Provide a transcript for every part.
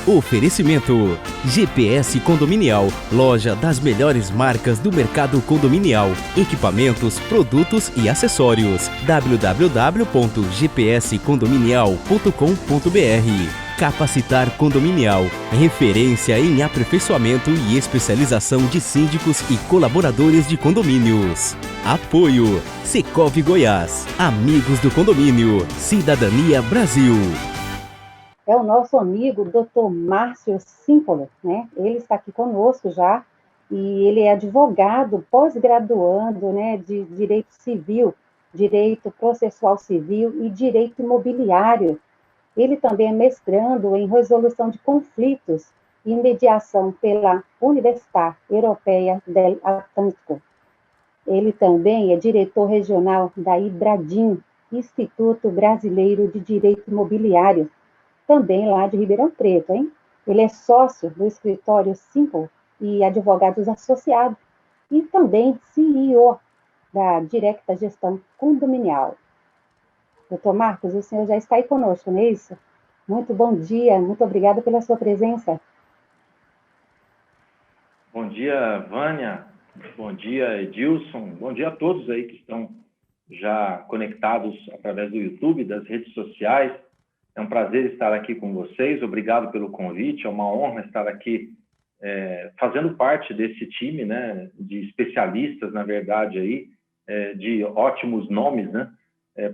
Oferecimento: GPS Condominial, loja das melhores marcas do mercado condominial, equipamentos, produtos e acessórios. www.gpscondominial.com.br. Capacitar Condominial, referência em aperfeiçoamento e especialização de síndicos e colaboradores de condomínios. Apoio: Secovi Goiás, Amigos do Condomínio, Cidadania Brasil. É o nosso amigo Dr. Márcio Símpolo, né? Ele está aqui conosco já, e ele é advogado, pós-graduando, né, de Direito Civil, Direito Processual Civil e Direito Imobiliário. Ele também é mestrando em Resolução de Conflitos e Mediação pela Universidade Europeia del Atlântico. Ele também é diretor regional da IBRADIM, Instituto Brasileiro de Direito Imobiliário, também lá de Ribeirão Preto, hein? Ele é sócio do escritório Simple e Advogados Associados e também CEO da Directa Gestão Condominial. Doutor Marcos, o senhor já está aí conosco, não é isso? Muito bom dia, muito obrigada pela sua presença. Bom dia, Vânia. Bom dia, Edilson. Bom dia a todos aí que estão já conectados através do YouTube, das redes sociais. É um prazer estar aqui com vocês. Obrigado pelo convite. É uma honra estar aqui fazendo parte desse time, né, de especialistas, na verdade, aí, de ótimos nomes, né,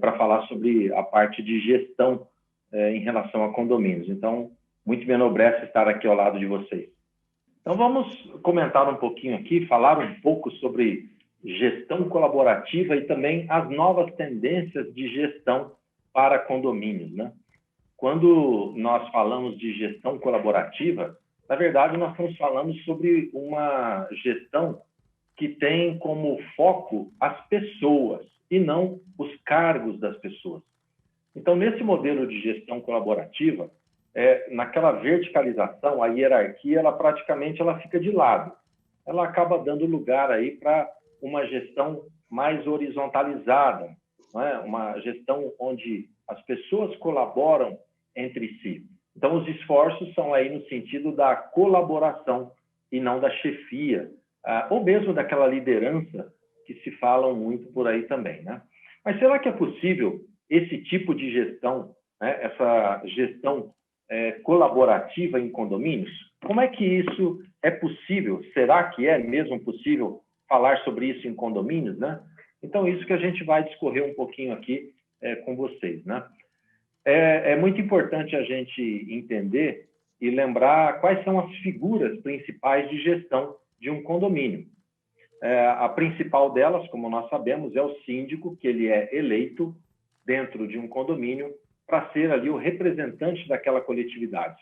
para falar sobre a parte de gestão em relação a condomínios. Então, muito me enobrece estar aqui ao lado de vocês. Então, vamos comentar um pouquinho aqui, falar um pouco sobre gestão colaborativa e também as novas tendências de gestão para condomínios, né? Quando nós falamos de gestão colaborativa, na verdade, nós estamos falando sobre uma gestão que tem como foco as pessoas e não os cargos das pessoas. Então, nesse modelo de gestão colaborativa, naquela verticalização, a hierarquia, ela praticamente fica de lado. Ela acaba dando lugar aí para uma gestão mais horizontalizada, não é? Uma gestão onde as pessoas colaboram entre si. Então, os esforços são aí no sentido da colaboração e não da chefia, ou mesmo daquela liderança que se falam muito por aí também, né? Mas será que é possível esse tipo de gestão, né, essa gestão colaborativa em condomínios? Como é que isso é possível? Será que é mesmo possível falar sobre isso em condomínios, né? Então, isso que a gente vai discorrer um pouquinho aqui com vocês, né? É muito importante a gente entender e lembrar quais são as figuras principais de gestão de um condomínio. A principal delas, como nós sabemos, é o síndico, que ele é eleito dentro de um condomínio para ser ali o representante daquela coletividade.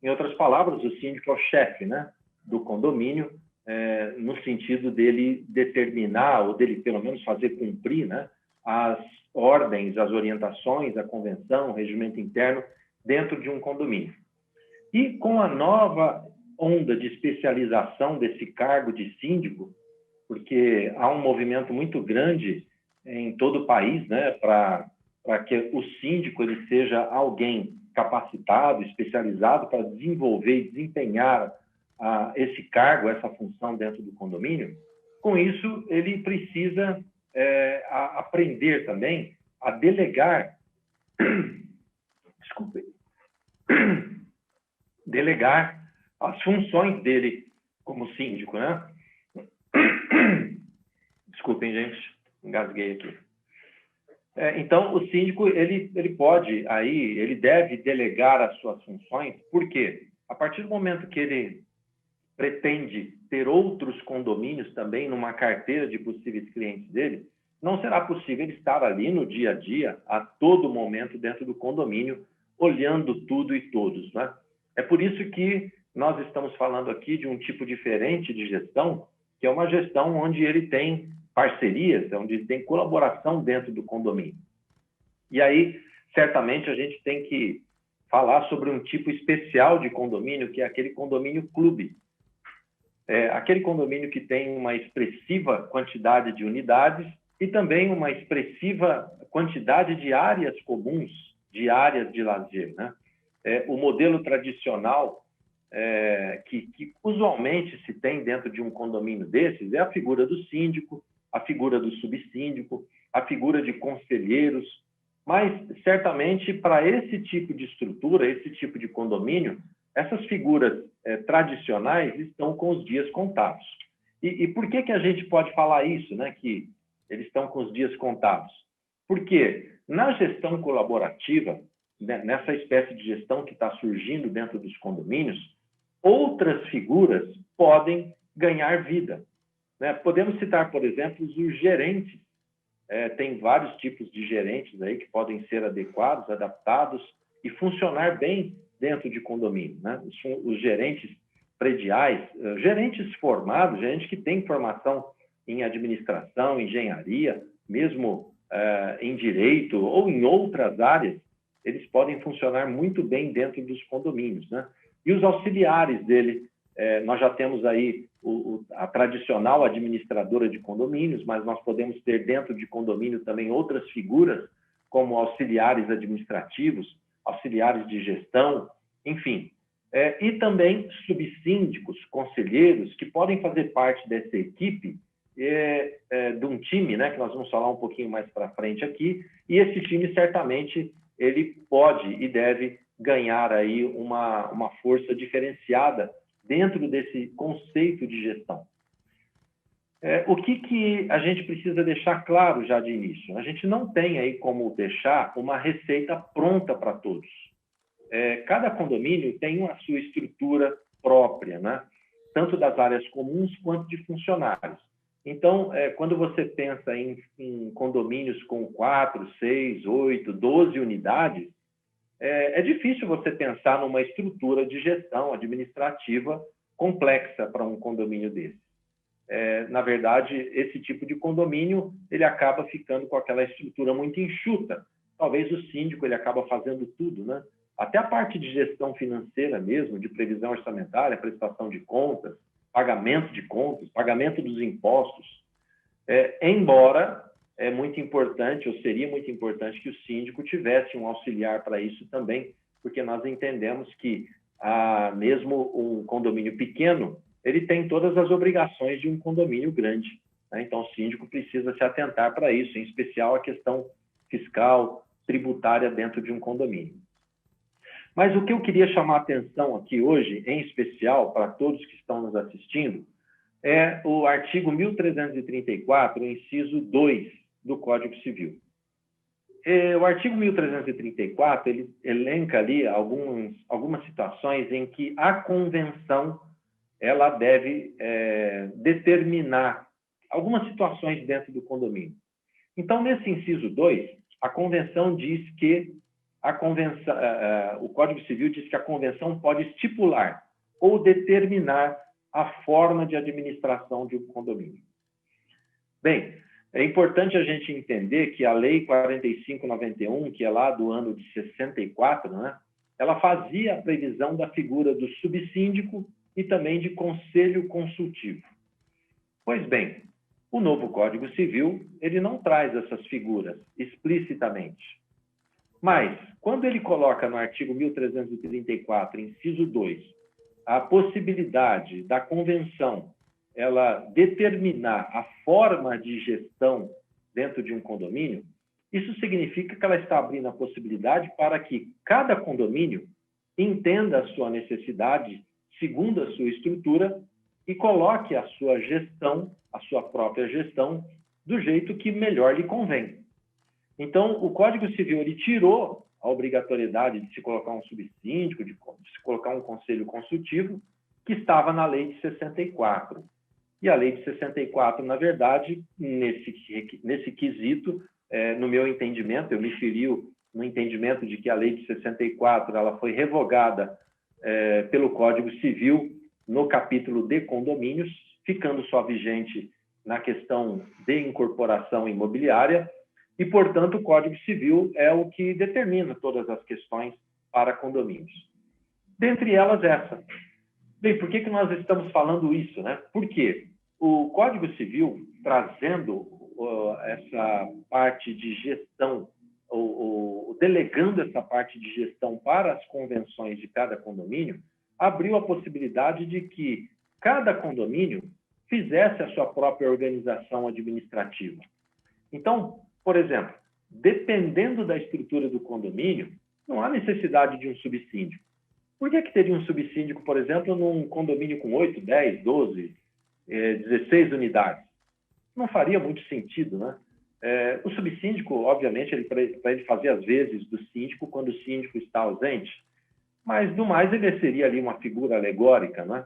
Em outras palavras, o síndico é o chefe, né, do condomínio, no sentido dele determinar, ou dele pelo menos fazer cumprir, né, as ordens, as orientações, a convenção, o regimento interno dentro de um condomínio. E com a nova onda de especialização desse cargo de síndico, porque há um movimento muito grande em todo o país, né, para que o síndico ele seja alguém capacitado, especializado para desenvolver e desempenhar esse cargo, essa função dentro do condomínio. Com isso, ele precisa aprender também a delegar, delegar as funções dele como síndico, né? Desculpem, gente, engasguei aqui. Então, o síndico, ele pode aí, ele deve delegar as suas funções, porque a partir do momento que ele pretende ter outros condomínios também numa carteira de possíveis clientes dele, não será possível ele estar ali no dia a dia, a todo momento dentro do condomínio, olhando tudo e todos, né? É por isso que nós estamos falando aqui de um tipo diferente de gestão, que é uma gestão onde ele tem parcerias, onde ele tem colaboração dentro do condomínio. E aí, certamente, a gente tem que falar sobre um tipo especial de condomínio, que é aquele condomínio clube. Aquele condomínio que tem uma expressiva quantidade de unidades e também uma expressiva quantidade de áreas comuns, de áreas de lazer, né? o modelo tradicional que usualmente se tem dentro de um condomínio desses é a figura do síndico, a figura do subsíndico, a figura de conselheiros, mas certamente para esse tipo de estrutura, esse tipo de condomínio, essas figuras tradicionais estão com os dias contados. E por que a gente pode falar isso, né, que eles estão com os dias contados? Porque na gestão colaborativa, né, nessa espécie de gestão que está surgindo dentro dos condomínios, outras figuras podem ganhar vida, né? Podemos citar, por exemplo, os gerentes. Tem vários tipos de gerentes aí que podem ser adequados, adaptados e funcionar bem dentro de condomínio, né? Os gerentes prediais, gerentes formados, gente que tem formação em administração, engenharia, mesmo em direito ou em outras áreas, eles podem funcionar muito bem dentro dos condomínios, né? E os auxiliares dele, nós já temos aí a tradicional administradora de condomínios, mas nós podemos ter dentro de condomínio também outras figuras, como auxiliares administrativos, auxiliares de gestão, enfim. E também subsíndicos, conselheiros, que podem fazer parte dessa equipe de um time, né, que nós vamos falar um pouquinho mais para frente aqui, e esse time certamente ele pode e deve ganhar aí uma força diferenciada dentro desse conceito de gestão. O que a gente precisa deixar claro já de início? A gente não tem aí como deixar uma receita pronta para todos. Cada condomínio tem a sua estrutura própria, né? Tanto das áreas comuns quanto de funcionários. Então, quando você pensa em condomínios com 4, 6, 8, 12 unidades, é difícil você pensar numa estrutura de gestão administrativa complexa para um condomínio desse. Na verdade, esse tipo de condomínio, ele acaba ficando com aquela estrutura muito enxuta. Talvez o síndico ele acaba fazendo tudo, né? Até a parte de gestão financeira mesmo, de previsão orçamentária, prestação de contas, pagamento de contas, pagamento dos impostos. Embora é muito importante, ou seria muito importante, que o síndico tivesse um auxiliar para isso também, porque nós entendemos que mesmo um condomínio pequeno, ele tem todas as obrigações de um condomínio grande, né? Então, o síndico precisa se atentar para isso, em especial a questão fiscal, tributária dentro de um condomínio. Mas o que eu queria chamar a atenção aqui hoje, em especial para todos que estão nos assistindo, é o artigo 1334, inciso 2 do Código Civil. O artigo 1334, ele elenca ali algumas situações em que a convenção ela deve determinar algumas situações dentro do condomínio. Então, nesse inciso 2, a convenção diz que o Código Civil diz que a convenção pode estipular ou determinar a forma de administração de um condomínio. Bem, é importante a gente entender que a Lei 4591, que é lá do ano de 64, né, ela fazia a previsão da figura do subsíndico e também de conselho consultivo. Pois bem, o novo Código Civil, ele não traz essas figuras explicitamente. Mas, quando ele coloca no artigo 1334, inciso 2, a possibilidade da convenção ela determinar a forma de gestão dentro de um condomínio, isso significa que ela está abrindo a possibilidade para que cada condomínio entenda a sua necessidade segundo a sua estrutura e coloque a sua gestão, a sua própria gestão, do jeito que melhor lhe convém. Então, o Código Civil ele tirou a obrigatoriedade de se colocar um subsíndico, de se colocar um conselho consultivo, que estava na Lei de 64. E a Lei de 64, na verdade, nesse quesito, no meu entendimento, eu me feriu no entendimento de que a Lei de 64 ela foi revogada pelo Código Civil no capítulo de condomínios, ficando só vigente na questão de incorporação imobiliária, e, portanto, o Código Civil é o que determina todas as questões para condomínios. Dentre elas, essa. Bem, por que nós estamos falando isso, né? Porque o Código Civil, trazendo essa parte de gestão, delegando essa parte de gestão para as convenções de cada condomínio, abriu a possibilidade de que cada condomínio fizesse a sua própria organização administrativa. Então, por exemplo, dependendo da estrutura do condomínio, não há necessidade de um subsíndico. Por que teria um subsíndico, por exemplo, num condomínio com 8, 10, 12, 16 unidades? Não faria muito sentido, né? O subsíndico, obviamente, para ele fazer as vezes do síndico quando o síndico está ausente, mas, do mais, ele seria ali uma figura alegórica, né?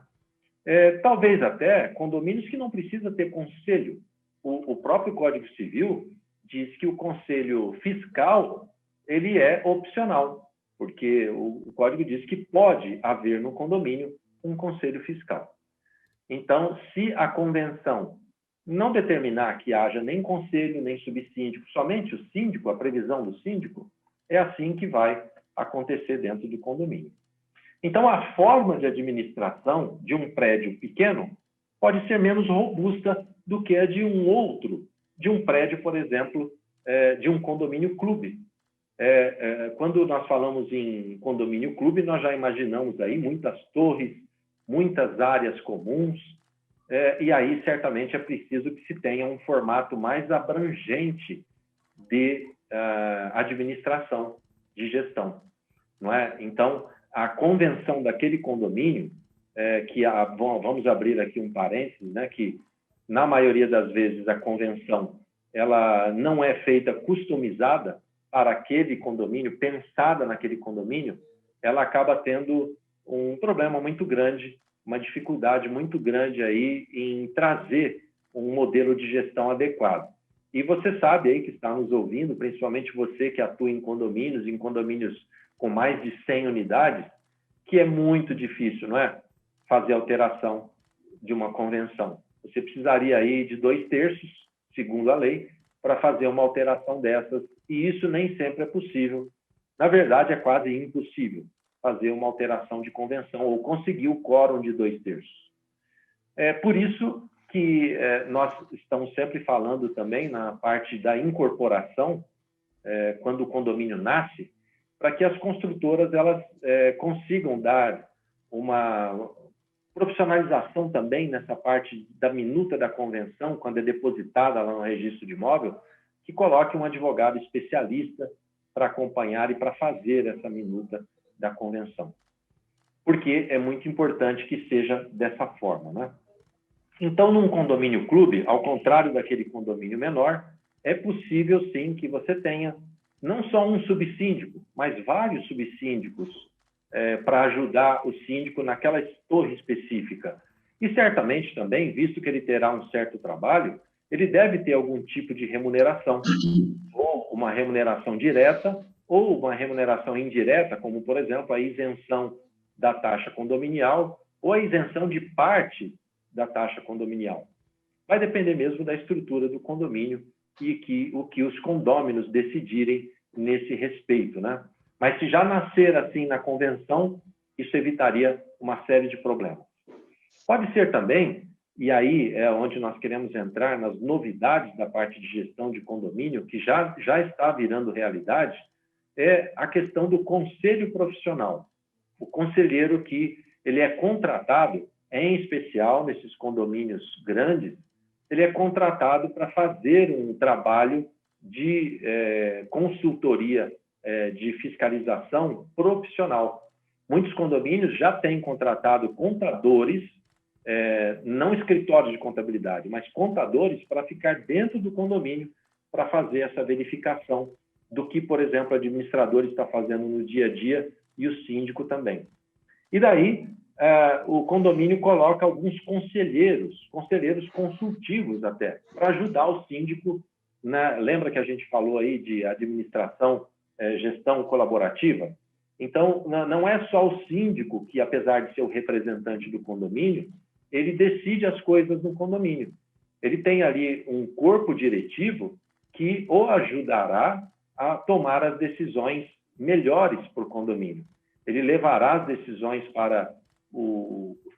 Talvez até condomínios que não precisam ter conselho. O próprio Código Civil diz que o conselho fiscal ele é opcional, porque o Código diz que pode haver no condomínio um conselho fiscal. Então, se a convenção não determinar que haja nem conselho, nem subsíndico, somente o síndico, a previsão do síndico, é assim que vai acontecer dentro do condomínio. Então, a forma de administração de um prédio pequeno pode ser menos robusta do que a de um prédio, por exemplo, de um condomínio clube. Quando nós falamos em condomínio clube, nós já imaginamos aí muitas torres, muitas áreas comuns, e aí certamente é preciso que se tenha um formato mais abrangente de administração, de gestão, não é? Então, a convenção daquele condomínio, vamos abrir aqui um parênteses, né, que na maioria das vezes a convenção ela não é feita customizada para aquele condomínio, pensada naquele condomínio, ela acaba tendo um problema muito grande, uma dificuldade muito grande aí em trazer um modelo de gestão adequado. E você sabe aí que está nos ouvindo, principalmente você que atua em condomínios com mais de 100 unidades, que é muito difícil, não é? Fazer alteração de uma convenção. Você precisaria aí de 2/3, segundo a lei, para fazer uma alteração dessas, e isso nem sempre é possível. Na verdade, é quase impossível fazer uma alteração de convenção ou conseguir o quórum de 2/3. É por isso que nós estamos sempre falando também na parte da incorporação, quando o condomínio nasce, para que as construtoras elas consigam dar uma profissionalização também nessa parte da minuta da convenção, quando é depositada lá no registro de imóvel, que coloque um advogado especialista para acompanhar e para fazer essa minuta da convenção. Porque é muito importante que seja dessa forma, né? Então, num condomínio clube, ao contrário daquele condomínio menor, é possível, sim, que você tenha não só um subsíndico, mas vários subsíndicos para ajudar o síndico naquela torre específica. E certamente também, visto que ele terá um certo trabalho, ele deve ter algum tipo de remuneração, ou uma remuneração direta, ou uma remuneração indireta, como, por exemplo, a isenção da taxa condominial ou a isenção de parte da taxa condominial. Vai depender mesmo da estrutura do condomínio e o que os condôminos decidirem nesse respeito, né? Mas se já nascer assim na convenção, isso evitaria uma série de problemas. Pode ser também, e aí é onde nós queremos entrar nas novidades da parte de gestão de condomínio, que já está virando realidade, é a questão do conselho profissional. O conselheiro que ele é contratado, em especial nesses condomínios grandes, ele é contratado para fazer um trabalho de consultoria, de fiscalização profissional. Muitos condomínios já têm contratado contadores, não escritórios de contabilidade, mas contadores para ficar dentro do condomínio para fazer essa verificação do que, por exemplo, o administrador está fazendo no dia a dia e o síndico também. E daí, o condomínio coloca alguns conselheiros consultivos até, para ajudar o síndico. Lembra que a gente falou aí de administração, gestão colaborativa? Então, não é só o síndico que, apesar de ser o representante do condomínio, ele decide as coisas no condomínio. Ele tem ali um corpo diretivo que o ajudará a tomar as decisões melhores para o condomínio. Ele levará as decisões para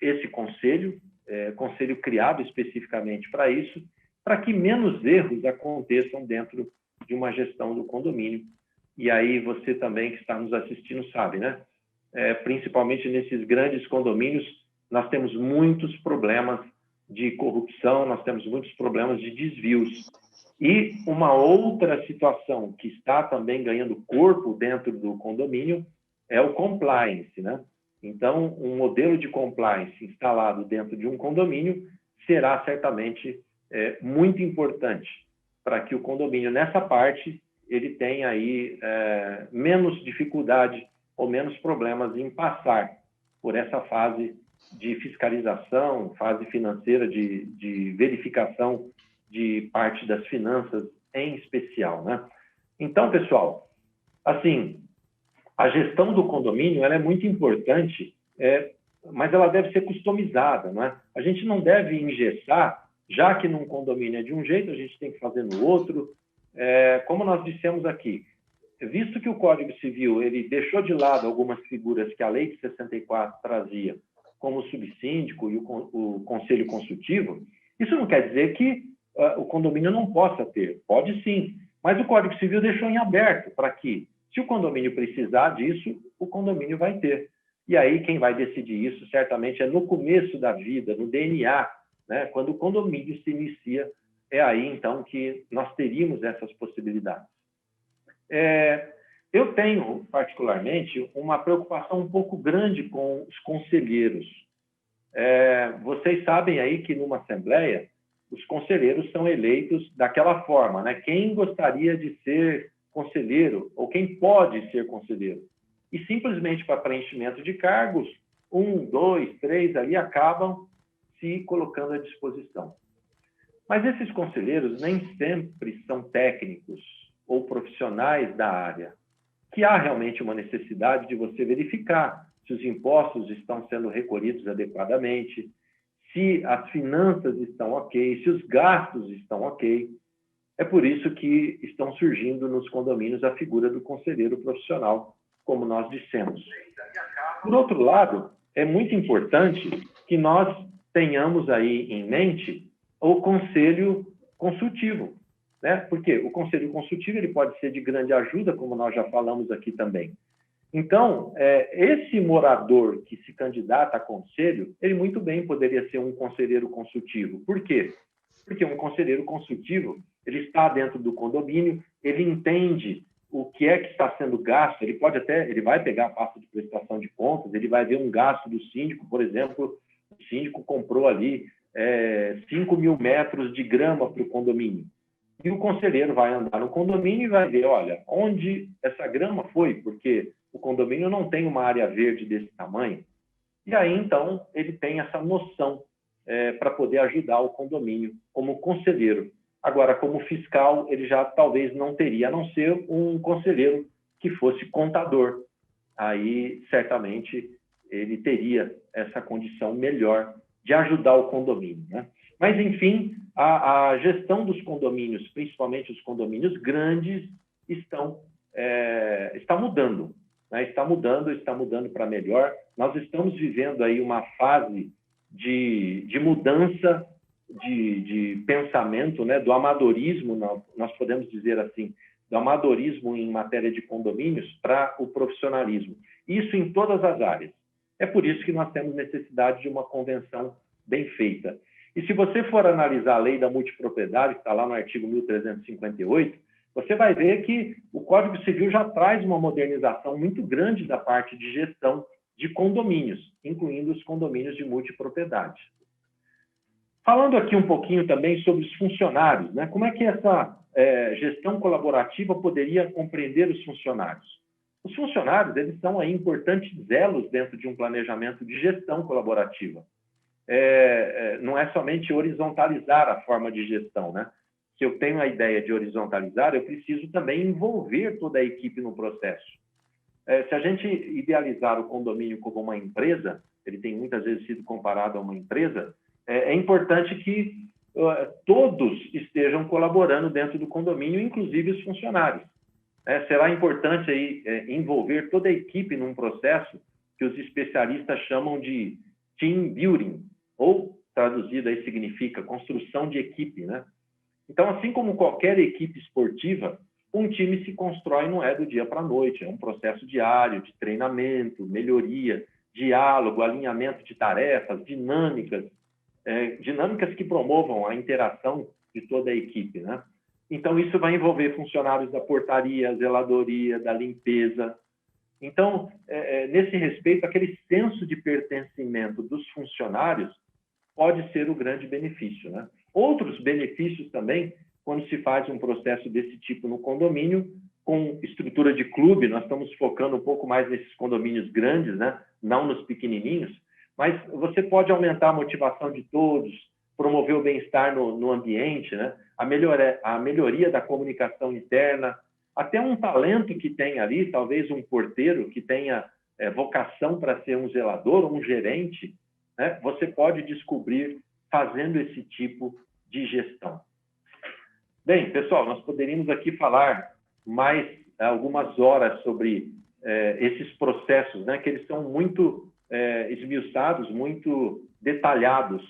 esse conselho criado especificamente para isso, para que menos erros aconteçam dentro de uma gestão do condomínio. e aí você também que está nos assistindo sabe, né? Principalmente nesses grandes condomínios, nós temos muitos problemas de corrupção, nós temos muitos problemas de desvios. E uma outra situação que está também ganhando corpo dentro do condomínio é o compliance, né? Então, um modelo de compliance instalado dentro de um condomínio será certamente muito importante para que o condomínio, nessa parte, ele tenha aí menos dificuldade ou menos problemas em passar por essa fase de fiscalização, fase financeira de verificação de parte das finanças em especial, né? Então, pessoal, assim, a gestão do condomínio ela é muito importante, mas ela deve ser customizada, né? A gente não deve engessar, já que num condomínio é de um jeito, a gente tem que fazer no outro. Como nós dissemos aqui, visto que o Código Civil ele deixou de lado algumas figuras que a Lei de 64 trazia, como o subsíndico e o conselho consultivo, isso não quer dizer que o condomínio não possa ter. Pode sim, mas o Código Civil deixou em aberto para que, se o condomínio precisar disso, o condomínio vai ter. E aí quem vai decidir isso certamente é no começo da vida, no DNA, né? Quando o condomínio se inicia, é aí então que nós teríamos essas possibilidades. Eu tenho, particularmente, uma preocupação um pouco grande com os conselheiros. Vocês sabem aí que numa assembleia, os conselheiros são eleitos daquela forma, né? Quem gostaria de ser conselheiro ou quem pode ser conselheiro? E simplesmente para preenchimento de cargos, 1, 2, 3 ali acabam se colocando à disposição. Mas esses conselheiros nem sempre são técnicos ou profissionais da área, que há realmente uma necessidade de você verificar se os impostos estão sendo recolhidos adequadamente, se as finanças estão ok, se os gastos estão ok. É por isso que estão surgindo nos condomínios a figura do conselheiro profissional, como nós dissemos. Por outro lado, é muito importante que nós tenhamos aí em mente o conselho consultivo, né? Porque o conselho consultivo ele pode ser de grande ajuda, como nós já falamos aqui também. Então, esse morador que se candidata a conselho, ele muito bem poderia ser um conselheiro consultivo. Por quê? Porque um conselheiro consultivo, ele está dentro do condomínio, ele entende o que é que está sendo gasto, ele vai pegar a pasta de prestação de contas, ele vai ver um gasto do síndico, por exemplo, o síndico comprou ali 5 mil metros de grama para o condomínio. E o conselheiro vai andar no condomínio e vai ver, olha, onde essa grama foi, porque o condomínio não tem uma área verde desse tamanho. E aí, então, ele tem essa noção para poder ajudar o condomínio como conselheiro. Agora, como fiscal, ele já talvez não teria, a não ser um conselheiro que fosse contador. Aí, certamente, ele teria essa condição melhor de ajudar o condomínio, né? Mas, enfim, a gestão dos condomínios, principalmente os condomínios grandes, está mudando, né? Está mudando para melhor. Nós estamos vivendo aí uma fase de mudança de pensamento, né? Do amadorismo, nós podemos dizer assim, do amadorismo em matéria de condomínios para o profissionalismo. Isso em todas as áreas. É por isso que nós temos necessidade de uma convenção bem feita. E se você for analisar a lei da multipropriedade, que está lá no artigo 1358, você vai ver que o Código Civil já traz uma modernização muito grande da parte de gestão de condomínios, incluindo os condomínios de multipropriedade. Falando aqui um pouquinho também sobre os funcionários, né? Como é que essa gestão colaborativa poderia compreender os funcionários? Os funcionários, eles são aí importantes elos dentro de um planejamento de gestão colaborativa. Não é somente horizontalizar a forma de gestão, né? Se eu tenho a ideia de horizontalizar, eu preciso também envolver toda a equipe no processo. Se a gente idealizar o condomínio como uma empresa, ele tem muitas vezes sido comparado a uma empresa, é importante que todos estejam colaborando dentro do condomínio, inclusive os funcionários. Será importante aí, envolver toda a equipe num processo que os especialistas chamam de team building, ou traduzido aí significa construção de equipe, né? Então, assim como qualquer equipe esportiva, Um time se constrói não é do dia para a noite, é um processo diário de treinamento, melhoria, diálogo, alinhamento de tarefas, dinâmicas que promovam a interação de toda a equipe, né? Então, isso vai envolver funcionários da portaria, zeladoria, da limpeza. Então, nesse respeito, aquele senso de pertencimento dos funcionários pode ser o grande benefício, né? Outros benefícios também, quando se faz um processo desse tipo no condomínio, com estrutura de clube, nós estamos focando um pouco mais nesses condomínios grandes, né? Não nos pequenininhos, mas você pode aumentar a motivação de todos, promover o bem-estar no ambiente, né? A melhoria da comunicação interna, até um talento que tem ali, talvez um porteiro que tenha vocação para ser um zelador ou um gerente, né? Você pode descobrir fazendo esse tipo de gestão. Bem, pessoal, nós poderíamos aqui falar mais algumas horas sobre esses processos, né? Que eles são muito esmiuçados, muito detalhados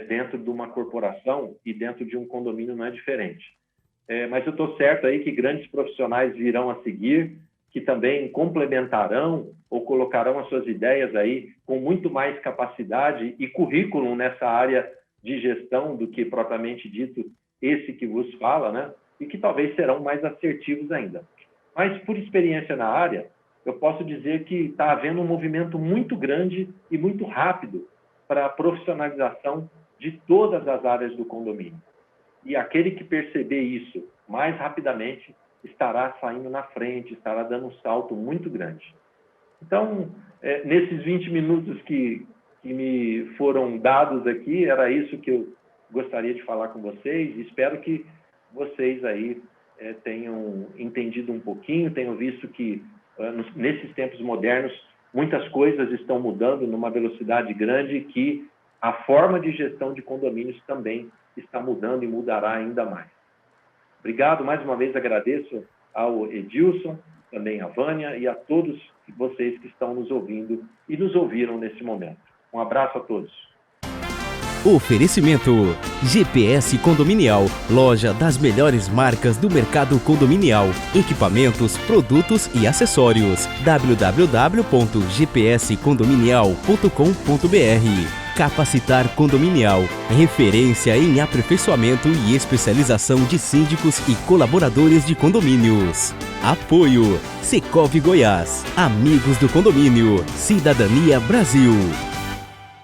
dentro de uma corporação e dentro de um condomínio não é diferente. Mas eu estou certo aí que grandes profissionais virão a seguir, que também complementarão ou colocarão as suas ideias aí com muito mais capacidade e currículo nessa área de gestão do que propriamente dito esse que vos fala, né? E que talvez serão mais assertivos ainda. Mas, por experiência na área, eu posso dizer que está havendo um movimento muito grande e muito rápido para a profissionalização de todas as áreas do condomínio. E aquele que perceber isso mais rapidamente estará saindo na frente, estará dando um salto muito grande. Então, nesses 20 minutos que me foram dados aqui, era isso que eu gostaria de falar com vocês. Espero que vocês aí tenham entendido um pouquinho, tenham visto que nesses tempos modernos muitas coisas estão mudando numa velocidade grande e que a forma de gestão de condomínios também está mudando e mudará ainda mais. Obrigado, mais uma vez agradeço ao Edilson, também à Vânia e a todos vocês que estão nos ouvindo e nos ouviram nesse momento. Um abraço a todos. Oferecimento: GPS Condominial, loja das melhores marcas do mercado condominial, equipamentos, produtos e acessórios. www.gpscondominial.com.br. Capacitar Condominial, referência em aperfeiçoamento e especialização de síndicos e colaboradores de condomínios. Apoio: Secovi Goiás, Amigos do Condomínio, Cidadania Brasil.